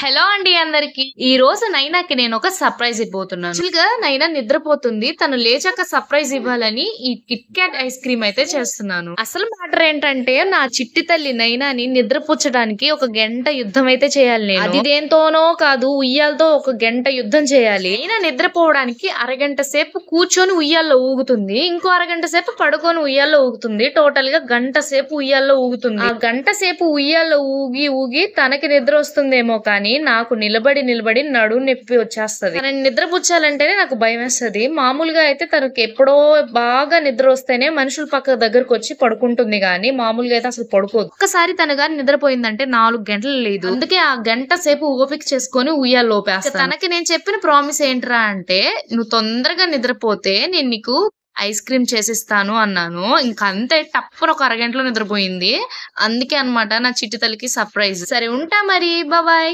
Hello అండి అందరికి. ఈ రోజు నైనాకి నేను ఒక సర్ప్రైజ్ ఇవ్వబోతున్నాను. యాక్చువల్‌గా నైనా నిద్రపోతుంది. తను లేచాక సర్ప్రైజ్ ఇవ్వాలని ఈ కిట్ క్యాట్ ఐస్ క్రీమ్ అయితే చేస్తున్నాను. అసలు మ్యాటర్ ఏంటంటే నా చిట్టి తల్లి నైనాని నిద్రపుచ్చడానికి ఒక గంట యుద్ధం అయితే చేయాలి నేను. అది దేంతోనో కాదు, ఉయ్యాలతో ఒక గంట యుద్ధం చేయాలి. నైనా నిద్రపోవడానికి అరగంట సేపు కూర్చొని ఉయ్యాల్లో ఊగుతుంది. ఇంకో అరగంట సేపు పడుకొని ఉయ్యాల్లో ఊగుతుంది. టోటల్ గా గంట సేపు ఉయ్యాల్లో ఊగుతుంది. ఆ గంట సేపు ఉయ్యాల్లో ఊగి ఊగి తనకి నిద్ర వస్తుందేమో కానీ నాకు నిలబడి నడుము నొప్పి వచ్చేస్తది. తనని నిద్రపుచ్చాలంటేనే నాకు భయం వేస్తది. మామూలుగా అయితే తనకి ఎప్పుడో బాగా నిద్ర వస్తేనే మనుషుల పక్క దగ్గరకు వచ్చి పడుకుంటుంది గానీ మామూలుగా అయితే అసలు పడుకోదు. ఒక్కసారి తను గాని నిద్రపోయిందంటే 4 గంటలు లేదు. అందుకే ఆ గంట సేపు ఓపిక చేసుకొని ఉయ్యాల్లో ఊపేస్తాను. తనకి నేను చెప్పిన ప్రామిస్ ఏంట్రా అంటే, నువ్వు తొందరగా నిద్రపోతే నేను నీకు ఐస్ క్రీమ్ చేసిస్తాను అన్నాను. ఇంక అంతే, టప్పున ఒక అరగంటలో నిద్రపోయింది. అందుకే అన్నమాట నా చిట్టి తల్లికి సర్ప్రైజ్. సరే ఉంటా మరి, బాయ్.